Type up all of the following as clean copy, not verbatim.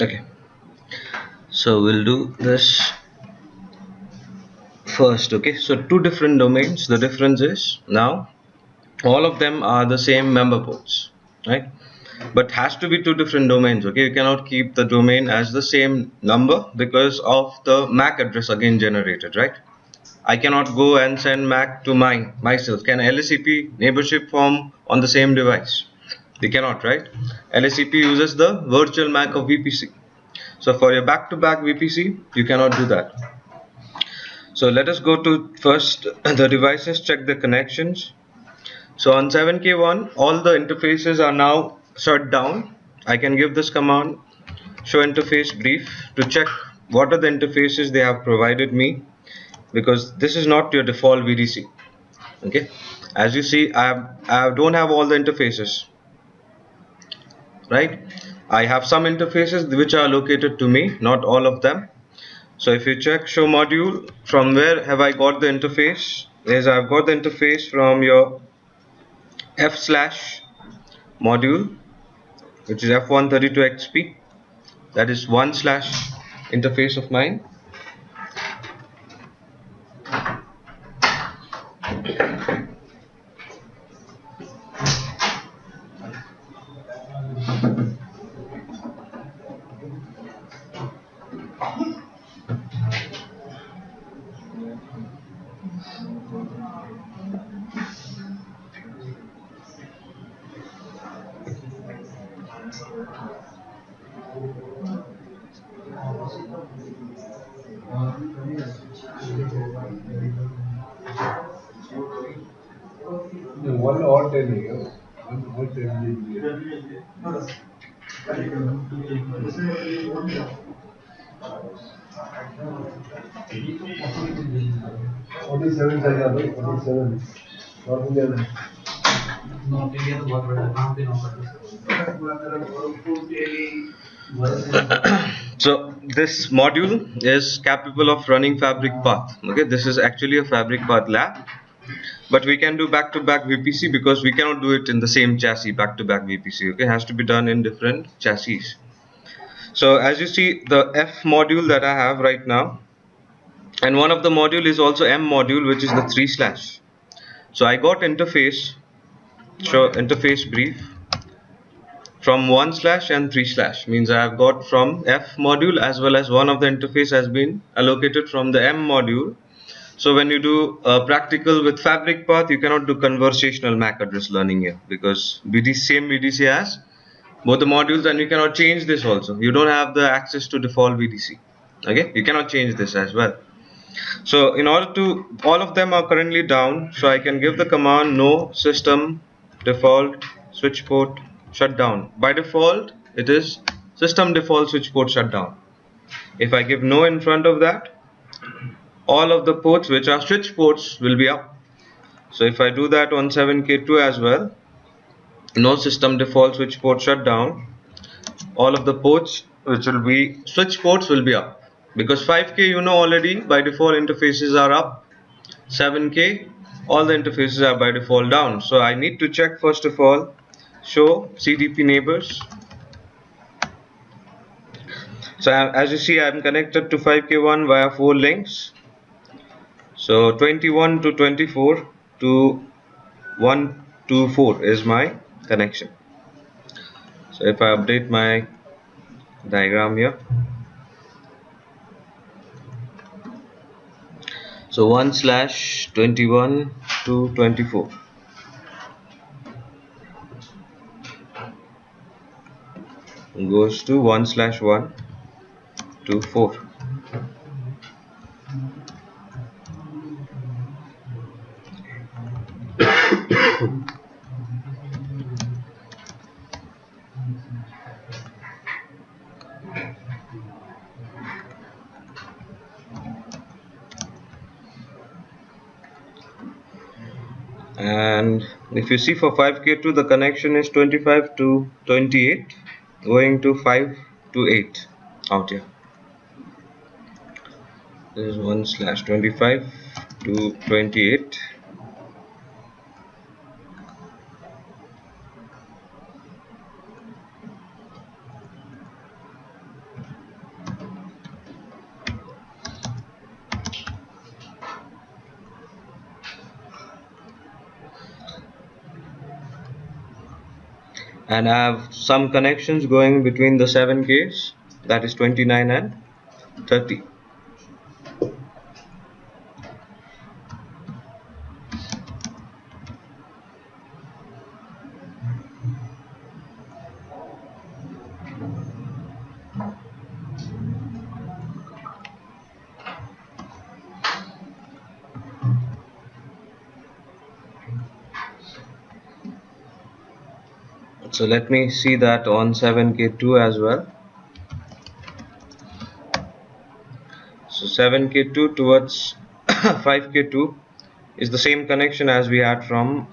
Okay, so we'll do this first. Okay, so two different domains. The difference is now all of them are the same member ports, right? But has to be two different domains. Okay, you cannot keep the domain as the same number because of the MAC address again generated, right? I cannot go and send MAC to myself. Can LSCP neighborship form on the same device? They cannot, right? LSCP uses the virtual MAC of vPC. So for your back-to-back vPC, you cannot do that. So let us go to first the devices, check the connections. So on 7K1, all the interfaces are now shut down. I can give this command show interface brief to check what are the interfaces they have provided me, because this is not your default VDC. Okay, as you see, I don't have all the interfaces, right? I have some interfaces which are located to me, not all of them. So if you check show module, from where have I got the interface? Is I've got the interface from your f slash module, which is f132xp. That is one slash interface of mine. One or 10 years. One or 10 years. Forty-seven. 47. North India. So this module is capable of running fabric path. Okay, this is actually a fabric path lab, but we can do back-to-back VPC because we cannot do it in the same chassis. Back-to-back VPC, okay, has to be done in different chassis. So as you see, the F module that I have right now, and one of the module is also M module, which is the 3/. So I got interface, show interface brief from 1/ and 3/ means I have got from F module, as well as one of the interface has been allocated from the M module. So when you do practical with fabric path, you cannot do conversational MAC address learning here, because same VDC has both the modules, and you cannot change this also. You don't have the access to default VDC. Okay, you cannot change this as well. So in order to, all of them are currently down, so I can give the command no system default switch port shutdown. By default it is system default switch port shutdown. If I give no in front of that, all of the ports which are switch ports will be up. So if I do that on 7K2 as well, no system default switch port shutdown, all of the ports which will be switch ports will be up, because 5K you know already by default interfaces are up. 7K all the interfaces are by default down. So I need to check first of all show CDP neighbors. So as you see, I am connected to 5K1 via 4 links. So 21 to 24 to 1 to 4 is my connection. So if I update my diagram here, so 1/21 to 24 goes to 1/1 to 4. And if you see for 5K2, the connection is 25 to 28 going to 5 to 8 out here. This is 1/25 to 28. and I have some connections going between the 7Ks, that is 29 and 30. So let me see that on 7K2 as well. So 7K2 towards 5K2 is the same connection as we had from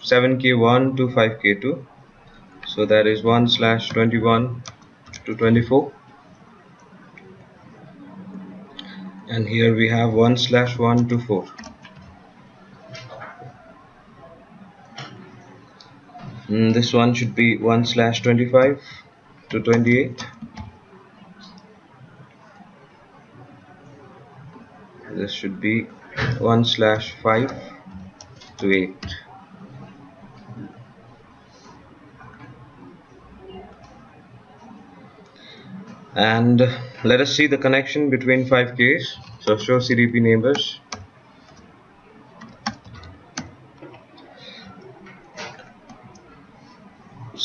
7K1 to 5K2. So that is 1/21 to 24, and here we have 1/1 to 4. This one should be 1/25 to 28. This should be 1/5 to 8. And let us see the connection between 5Ks. So show CDP neighbors.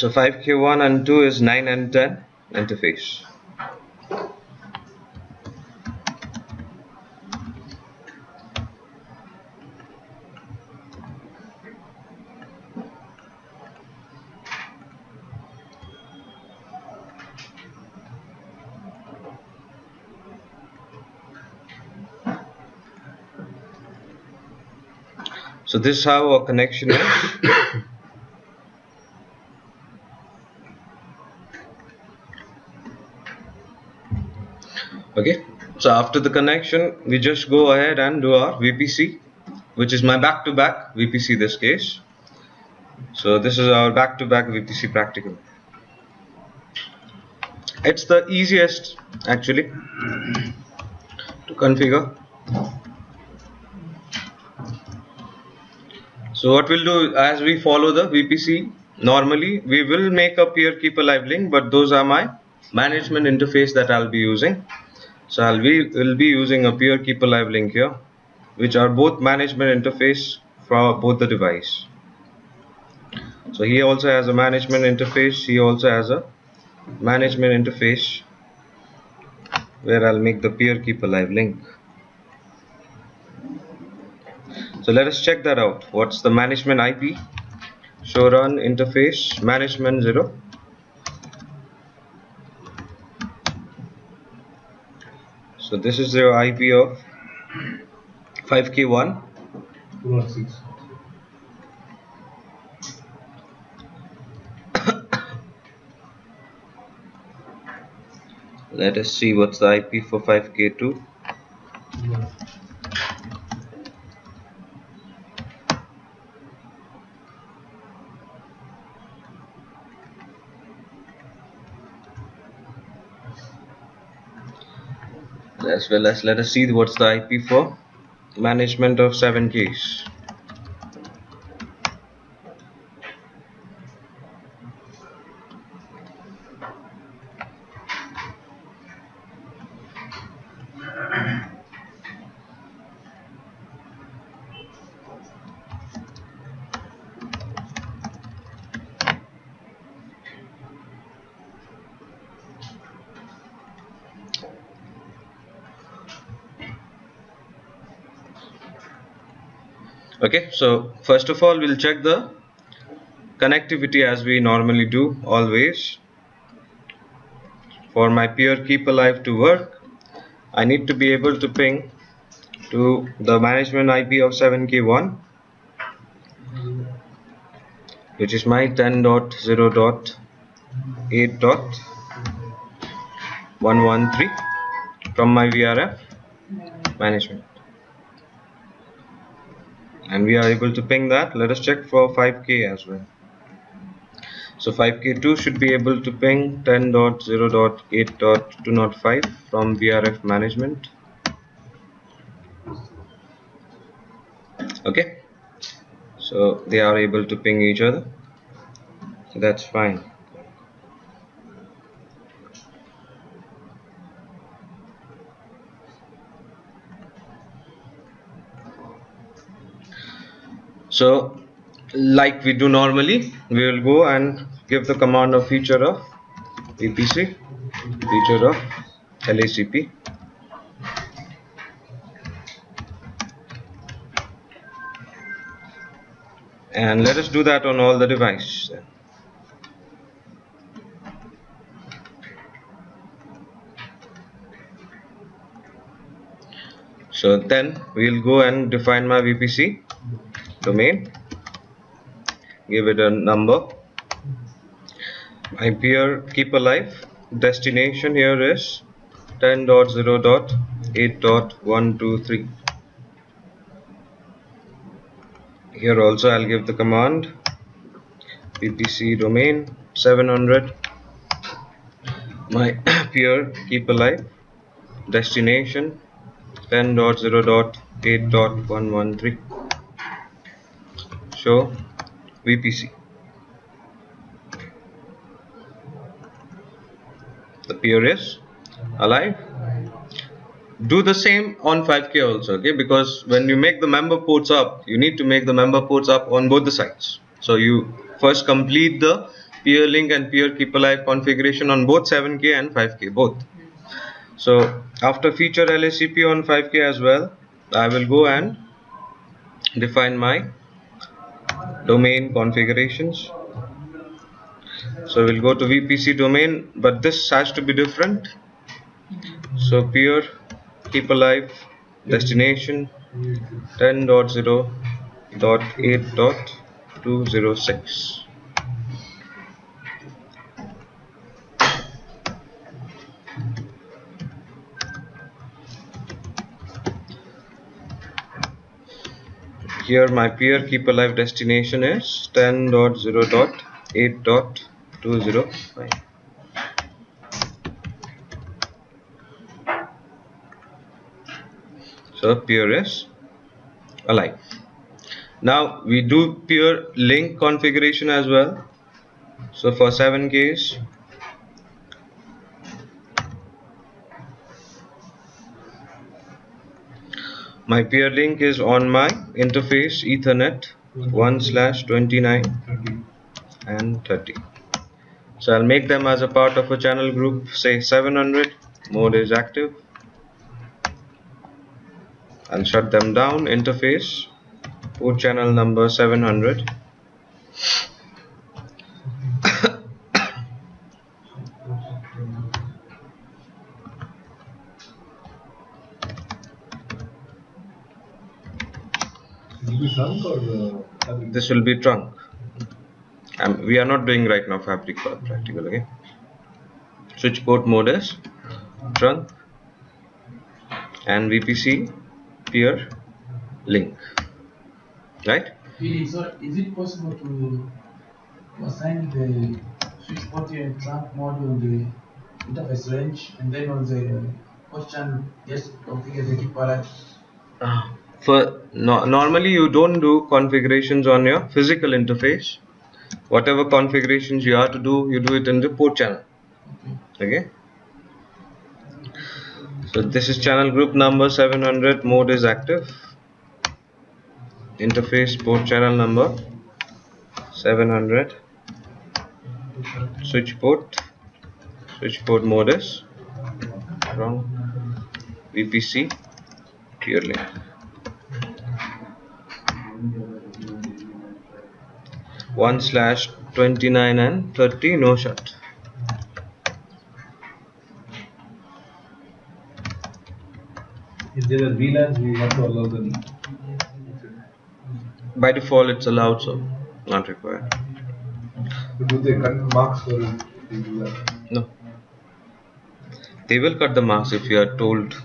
So 5K1 and 2 is 9 and 10 interface. So this is how our connection is. Okay, so after the connection we just go ahead and do our vPC, which is my back-to-back vPC this case. So this is our back-to-back vPC practical. It's the easiest actually to configure. So what we'll do, as we follow the vPC, normally we will make a peer keep alive link, but those are my management interface that I'll be using. So will be using a peer keep alive link here, which are both management interface for both the device. So he also has a management interface, he also has a management interface where I'll make the peer keep alive link. So let us check that out. What's the management IP? Show run interface management 0. So this is your IP of 5K1. 206. Let us see what's the IP for 5K2. Yeah. As well as let us see what's the IP for management of 7Ks. Okay, so first of all we'll check the connectivity as we normally do always. For my peer keep alive to work, I need to be able to ping to the management IP of 7K1, which is my 10.0.8.113 from my VRF management. And we are able to ping that. Let us check for 5K as well. So 5K2 should be able to ping 10.0.8.205 from VRF management. Okay, so they are able to ping each other. That's fine. So like we do normally, we will go and give the command of feature of vPC, feature of LACP, and let us do that on all the devices. So then we'll go and define my vPC domain, give it a number. My peer keep alive destination here is 10.0.8.123. Here also I'll give the command vpc domain 700. My peer keep alive destination 10.0.8.113. show vpc. The peer is alive. Do the same on 5K also, okay, because when you make the member ports up, you need to make the member ports up on both the sides. So you first complete the peer link and peer keep alive configuration on both 7K and 5K both. So after feature LACP on 5K as well, I will go and define my domain configurations. So we'll go to vpc domain, but this has to be different. So peer keep alive destination 10.0.8.206. Here my peer keep alive destination is 10.0.8.205. So peer is alive. Now we do peer link configuration as well. So for 7Ks, my peer link is on my interface Ethernet 1/29 and 30. So I'll make them as a part of a channel group, say 700, mode is active. I'll shut them down, interface, port channel number 700. This will be trunk. We are not doing right now fabric for practical, okay? Switch port mode is trunk and VPC peer link, right? So is it possible to assign the switch port and trunk module the interface range, and then on the host channel just configure the keep alive? Normally you don't do configurations on your physical interface. Whatever configurations you have to do, you do it in the port channel. Okay. So this is channel group number 700, mode is active. Interface port channel number 700. Switch port mode is wrong. VPC peer link. 1/29 and 30, no shut. If there are VLANs, we have to allow them. By default it's allowed, so not required. But do they cut marks for it? They do that. No. They will cut the marks if you are told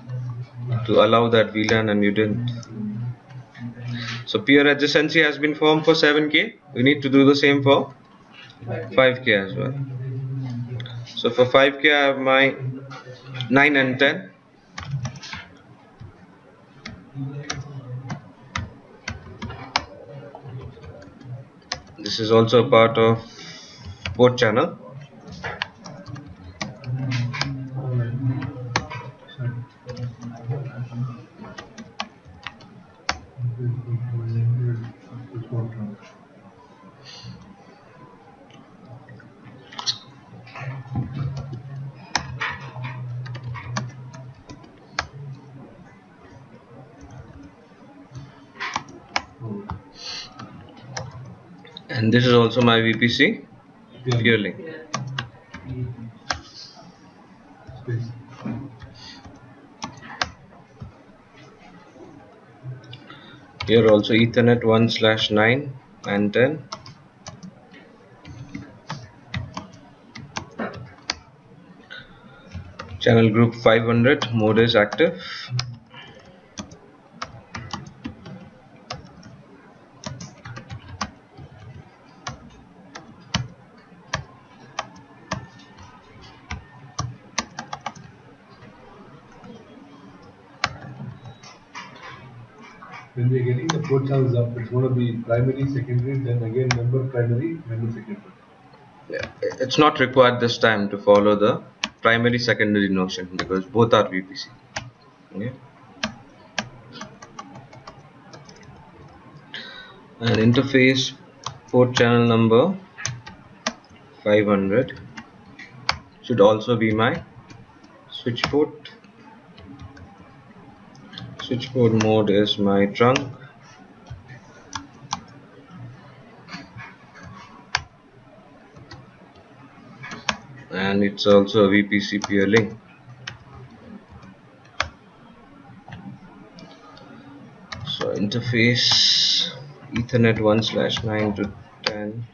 to allow that VLAN and you didn't. So peer adjacency has been formed for 7K. We need to do the same for 5K as well. So for 5K I have my 9 and 10. This is also a part of port channel. And this is also my vPC peer link. Here also Ethernet 1/9 and 10. Channel group 500, mode is active. When we are getting the port channels up, it's going to be primary, secondary, then again member primary, member secondary. Yeah, it's not required this time to follow the primary secondary notion because both are vPC. Okay. And interface port channel number 500 should also be my switch port. Switchboard mode is my trunk. And it's also a vPC peer link. So interface Ethernet 1/9 to 10.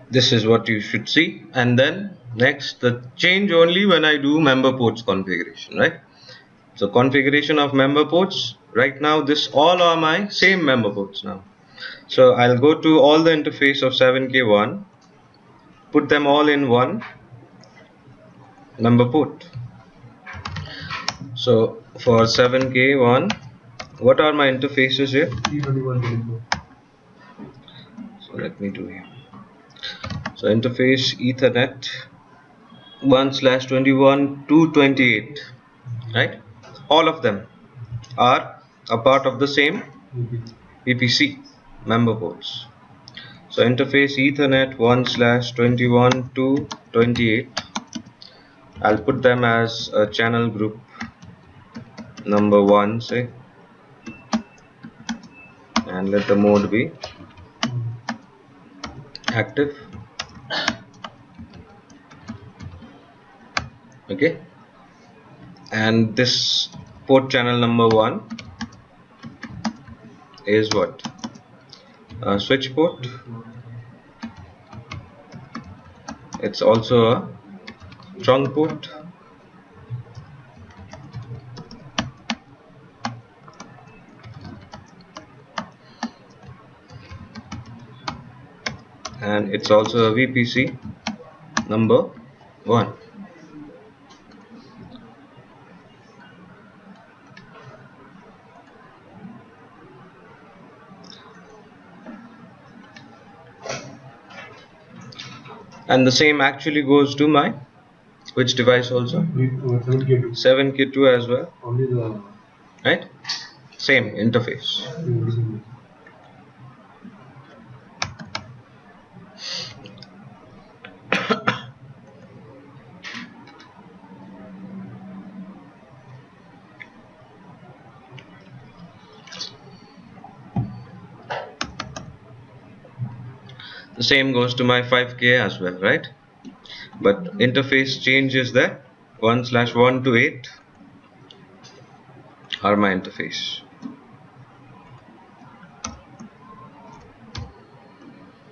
This is what you should see, and then next the change only when I do member ports configuration, right? So configuration of member ports, right now this all are my same member ports now. So I'll go to all the interface of 7K1, put them all in one member port. So for 7K1, what are my interfaces here? So let me do here. So interface Ethernet 1/21 to 28, right? All of them are a part of the same vPC member ports. So interface Ethernet 1/21 to 28. I'll put them as a channel group number 1, say, and let the mode be active. Okay, and this port channel number 1 is what? A switch port. It's also a trunk port. And it's also a vPC number 1. And the same actually goes to my which device also? 7K2 as well. Only the Right? Same interface. The same goes to my 5K as well, right? But interface change is there. 1/1 to 8 are my interface.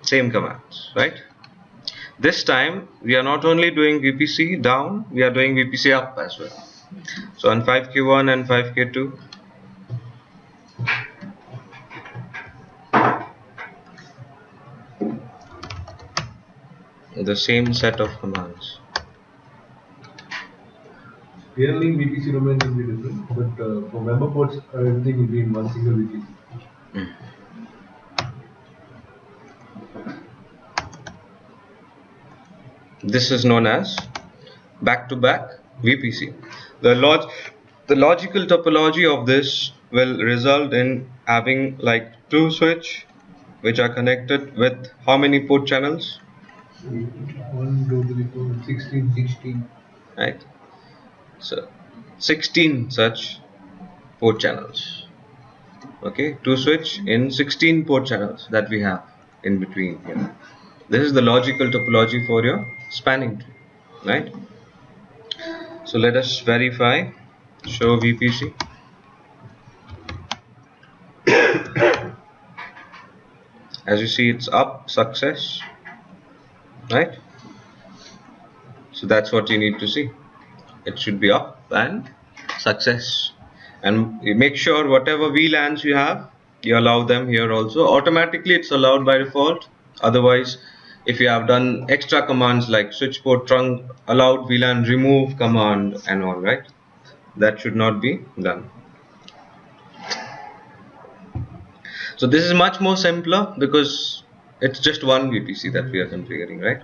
Same commands, right? This time we are not only doing vpc down, we are doing vpc up as well. So on 5k1 and 5k2, the same set of commands. Peerling VPC domain will be different, but for member ports, everything will be in one single VPC. This is known as back-to-back VPC. The logical topology of this will result in having like two switch which are connected with how many port channels? 1, 2, 3, 4, 16. Right. So 16 such port channels. Okay, two switch in 16 port channels that we have in between here. This is the logical topology for your spanning tree, right? So let us verify. Show VPC. As you see, it's up, success, right? So that's what you need to see. It should be up and success. And you make sure whatever VLANs you have, you allow them here also. Automatically it's allowed by default. Otherwise, if you have done extra commands like switch port trunk, allowed VLAN remove command and all, right? That should not be done. So this is much more simpler because it's just one VPC that we are configuring, right?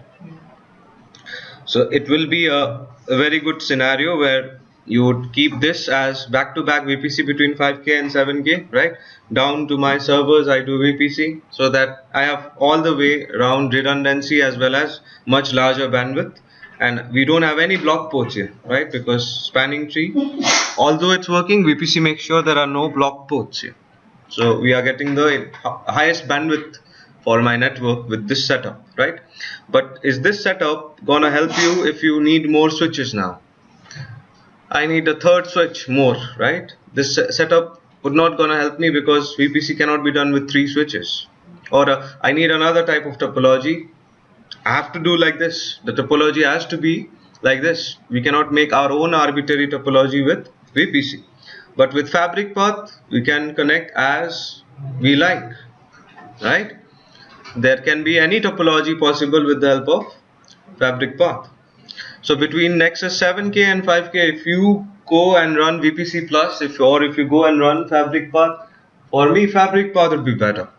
So it will be a very good scenario where you would keep this as back-to-back VPC between 5K and 7K, right? Down to my servers I do VPC, so that I have all the way around redundancy as well as much larger bandwidth. And we don't have any block ports here, right? Because spanning tree, although it's working, VPC makes sure there are no block ports here. So we are getting the highest bandwidth for my network with this setup, right? But is this setup gonna help you if you need more switches now? I need a third switch more, right? This setup would not gonna help me because VPC cannot be done with 3 switches. Or I need another type of topology. I have to do like this. The topology has to be like this. We cannot make our own arbitrary topology with VPC. But with fabric path, we can connect as we like, right? There can be any topology possible with the help of fabric path. So between Nexus 7K and 5K, if you go and run VPC plus, if you go and run fabric path, for me fabric path would be better.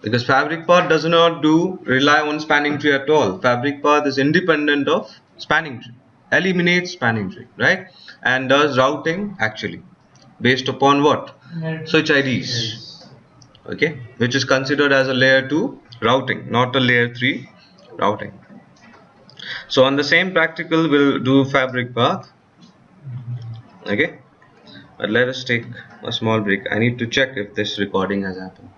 Because fabric path does not rely on spanning tree at all. Fabric path is independent of spanning tree, eliminates spanning tree, right? And does routing actually based upon what? Switch IDs, okay, which is considered as a layer 2 routing, not a layer 3 routing. So on the same practical, we'll do fabric path, okay. But let us take a small break. I need to check if this recording has happened.